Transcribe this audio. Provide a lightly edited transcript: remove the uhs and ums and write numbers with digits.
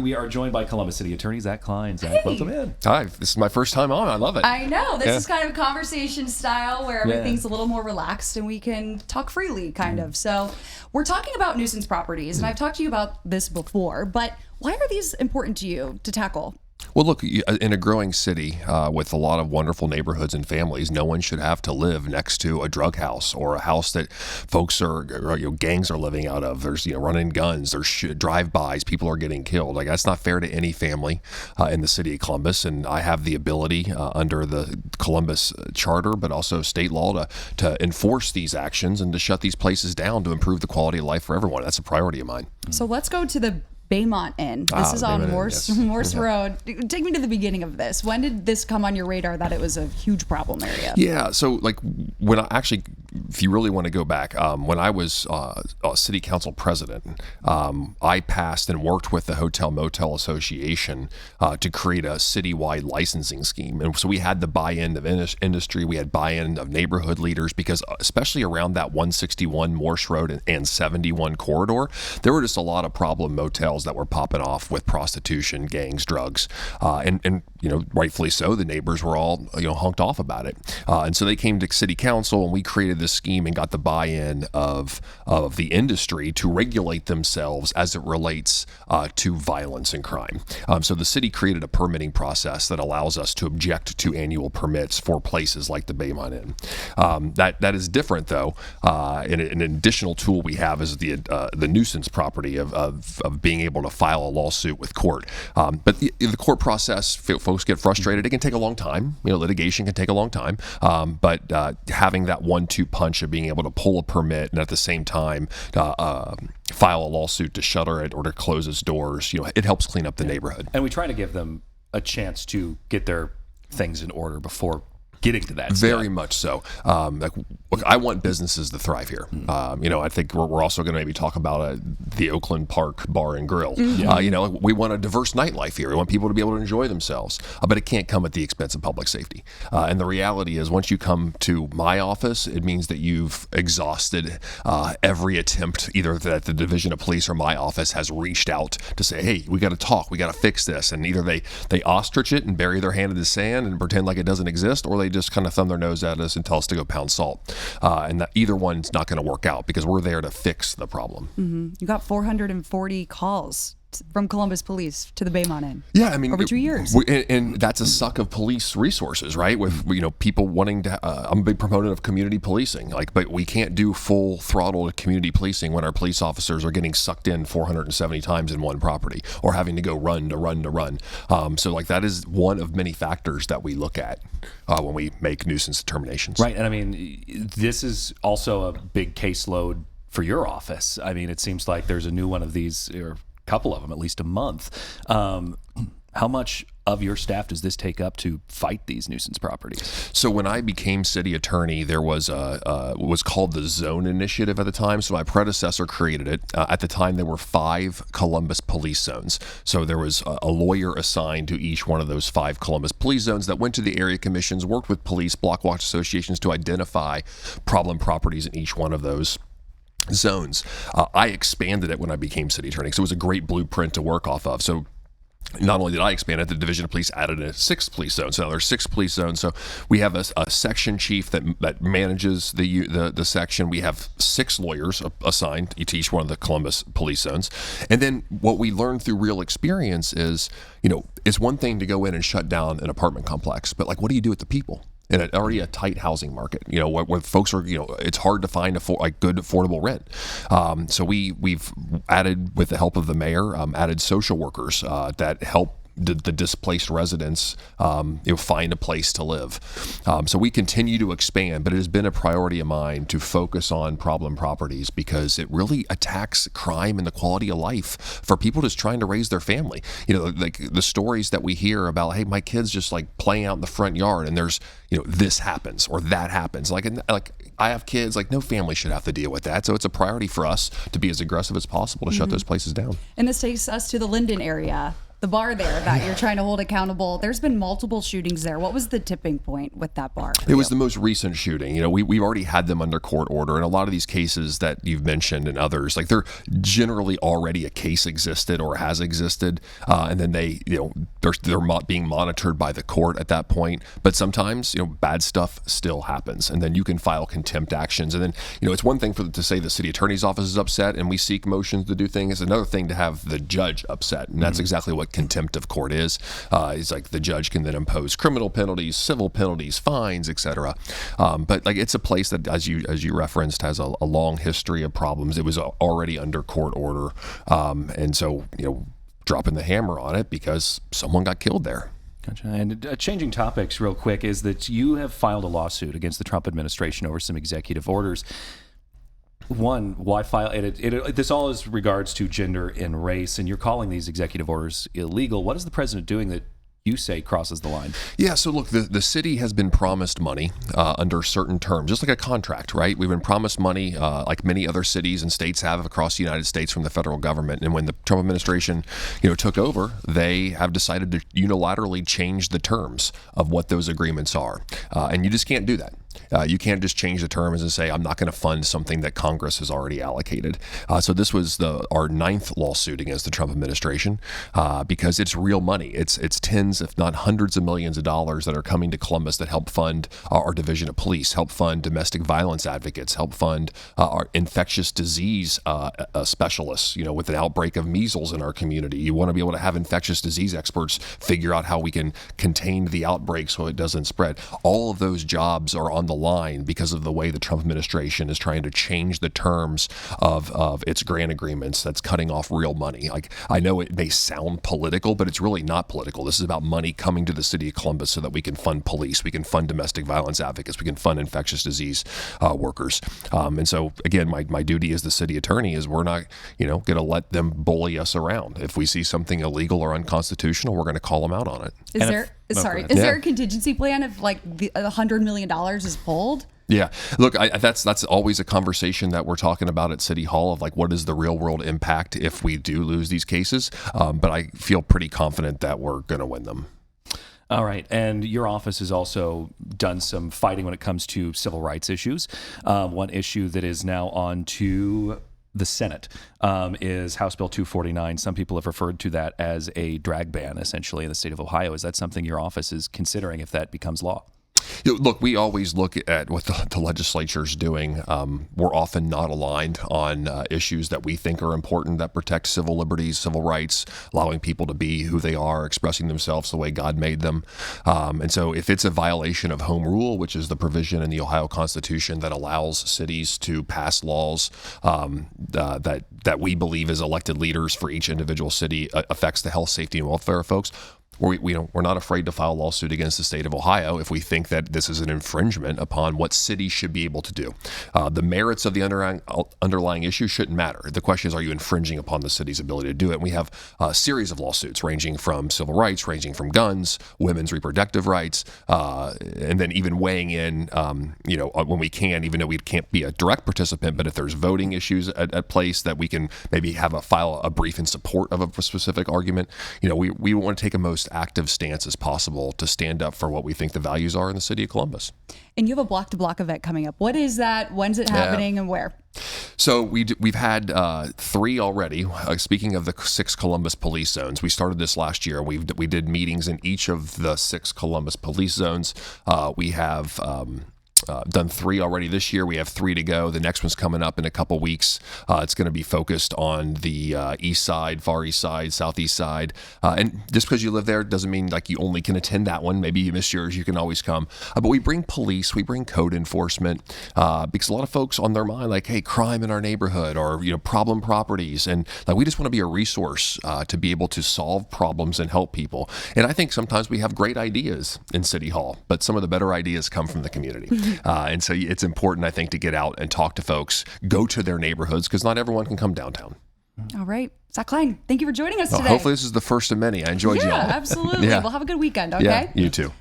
We are joined by Columbus City Attorney Zach Klein. Zach, welcome in. Hi, this is my first time on. I love it. I know. This is kind of conversation style where everything's a little more relaxed and we can talk freely, kind of. So we're talking about nuisance properties, and I've talked to you about this before, but why are these important to you to tackle? Well, look, in a growing city with a lot of wonderful neighborhoods and families, no one should have to live next to a drug house or a house that folks gangs are living out of. There's, running guns, there's drive-bys, people are getting killed. Like, that's not fair to any family in the city of Columbus. And I have the ability under the Columbus Charter, but also state law to enforce these actions and to shut these places down to improve the quality of life for everyone. That's a priority of mine. So let's go to the Baymont Inn. This is on Morse Road. Take me to the beginning of this. When did this come on your radar that it was a huge problem area? Yeah, so when I actually, if you really want to go back, when I was a city council president, I passed and worked with the Hotel Motel Association to create a citywide licensing scheme. And so we had the buy-in of industry, we had buy-in of neighborhood leaders, because especially around that 161 Morse Road and 71 corridor, there were just a lot of problem motels that were popping off with prostitution, gangs, drugs, and rightfully so. The neighbors were all hunked off about it, and so they came to city council, and we created this scheme and got the buy-in of the industry to regulate themselves as it relates to violence and crime. So the city created a permitting process that allows us to object to annual permits for places like the Baymont Inn. That is different, though. And an additional tool we have is the nuisance property of being able to file a lawsuit with court. But the court process, folks get frustrated. It can take a long time. Litigation can take a long time. But having that 1-2 punch of being able to pull a permit and at the same time file a lawsuit to shutter it or to close its doors, it helps clean up the neighborhood. And we try to give them a chance to get their things in order before getting to that. Very much so. Look, I want businesses to thrive here. I think we're also going to maybe talk about the Oakland Park Bar and Grill. We want a diverse nightlife here. We want people to be able to enjoy themselves, but it can't come at the expense of public safety. And the reality is, once you come to my office, it means that you've exhausted every attempt, either that the Division of Police or my office has reached out to say, hey, we got to talk, we got to fix this. And either they ostrich it and bury their hand in the sand and pretend like it doesn't exist, or they just kind of thumb their nose at us and tell us to go pound salt. And that either one's not going to work out, because we're there to fix the problem. Mm-hmm. You got 440 calls from Columbus Police to the Baymont Inn. Yeah, I mean, over 2 years. And that's a suck of police resources, right? With people wanting to. I'm a big proponent of community policing, but we can't do full throttle community policing when our police officers are getting sucked in 470 times in one property, or having to go run to run. So that is one of many factors that we look at when we make nuisance determinations. Right, and I mean, this is also a big caseload for your office. I mean, it seems like there's a new one of these, or couple of them at least a month. How much of your staff does this take up to fight these nuisance properties? So when I became city attorney, there was what was called the Zone Initiative at the time. So my predecessor created it. At the time, there were 5 Columbus police zones. So there was a lawyer assigned to each one of those 5 Columbus police zones that went to the area commissions, worked with police, block watch associations to identify problem properties in each one of those zones. I expanded it when I became city attorney, so it was a great blueprint to work off of. So not only did I expand it, the Division of Police added a 6th police zone. So now there's 6 police zones. So we have a section chief that manages the section. We have 6 lawyers assigned to each one of the Columbus police zones. And then what we learned through real experience is, it's one thing to go in and shut down an apartment complex, but what do you do with the people? In already a tight housing market, where folks are, it's hard to find good affordable rent. So we've added, with the help of the mayor, added social workers that help the displaced residents find a place to live. So we continue to expand, but it has been a priority of mine to focus on problem properties, because it really attacks crime and the quality of life for people just trying to raise their family. The stories that we hear about, hey, my kid's just playing out in the front yard, and there's this happens or that happens. I have kids, no family should have to deal with that. So it's a priority for us to be as aggressive as possible to shut those places down. And this takes us to the Linden area. the bar there that you're trying to hold accountable. There's been multiple shootings there. What was the tipping point with that bar? It was the most recent shooting. You know, we've already had them under court order, and a lot of these cases that you've mentioned and others, like they're generally already a case existed or has existed, and then they're being monitored by the court at that point. But sometimes, bad stuff still happens, and then you can file contempt actions. And then, it's one thing to say the city attorney's office is upset and we seek motions to do things. It's another thing to have the judge upset, and that's exactly what contempt of court is. It's like the judge can then impose criminal penalties, civil penalties, fines, etc. But like it's a place that, as you referenced, has a long history of problems. It was already under court order, and so dropping the hammer on it because someone got killed there. Gotcha. And changing topics real quick is that you have filed a lawsuit against the Trump administration over some executive orders. One, why file it? This all is regards to gender and race, and you're calling these executive orders illegal. What is the president doing that you say crosses the line? Yeah, so look, the city has been promised money under certain terms, just like a contract, right? We've been promised money like many other cities and states have across the United States from the federal government. And when the Trump administration, took over, they have decided to unilaterally change the terms of what those agreements are. And you just can't do that. You can't just change the terms and say, I'm not going to fund something that Congress has already allocated. So this was our 9th lawsuit against the Trump administration because it's real money. It's tens, if not hundreds of millions of dollars that are coming to Columbus that help fund our division of police, help fund domestic violence advocates, help fund our infectious disease specialists. With an outbreak of measles in our community, you want to be able to have infectious disease experts figure out how we can contain the outbreak so it doesn't spread. All of those jobs are on the line because of the way the Trump administration is trying to change the terms of its grant agreements. That's cutting off real money. Like, I know it may sound political, but it's really not political. This is about money coming to the city of Columbus so that we can fund police, we can fund domestic violence advocates, we can fund infectious disease workers. And so again, my duty as the city attorney is we're not, going to let them bully us around. If we see something illegal or unconstitutional, we're going to call them out on it. Is there a contingency plan if like the $100 million is pulled? Yeah, look, that's always a conversation that we're talking about at City Hall of like, what is the real world impact if we do lose these cases? But I feel pretty confident that we're going to win them. All right. And your office has also done some fighting when it comes to civil rights issues. One issue that is now on to the Senate is House Bill 249. Some people have referred to that as a drag ban, essentially, in the state of Ohio. Is that something your office is considering if that becomes law? Look, we always look at what the legislature's doing. We're often not aligned on issues that we think are important that protect civil liberties, civil rights, allowing people to be who they are, expressing themselves the way God made them. And so if it's a violation of home rule, which is the provision in the Ohio Constitution that allows cities to pass laws that we believe as elected leaders for each individual city affects the health, safety, and welfare of folks, we're not afraid to file a lawsuit against the state of Ohio if we think that this is an infringement upon what cities should be able to do. The merits of the underlying issue shouldn't matter. The question is, are you infringing upon the city's ability to do it? And we have a series of lawsuits ranging from civil rights, ranging from guns, women's reproductive rights, and then even weighing in, when we can, even though we can't be a direct participant, but if there's voting issues at place that we can maybe file a brief in support of a specific argument. We want to take a most active stance as possible to stand up for what we think the values are in the city of Columbus. And you have a block-to-block event coming up. What is that? When's it happening and where? So we've had 3 already. Speaking of the 6 Columbus police zones, we started this last year. We did meetings in each of the 6 Columbus police zones. We have done 3 already this year. We have 3 to go. The next one's coming up in a couple weeks. It's going to be focused on the east side, far east side, southeast side. And just because you live there doesn't mean like you only can attend that one. Maybe you miss yours, you can always come. But we bring police, we bring code enforcement because a lot of folks on their mind like, hey, crime in our neighborhood or problem properties, and like we just want to be a resource to be able to solve problems and help people. And I think sometimes we have great ideas in City Hall, but some of the better ideas come from the community. And so it's important, I think, to get out and talk to folks, go to their neighborhoods, because not everyone can come downtown. All right. Zach Klein, thank you for joining us today. Hopefully this is the first of many. I enjoyed y'all. Yeah, absolutely. Yeah. We'll have a good weekend, okay? Yeah, you too.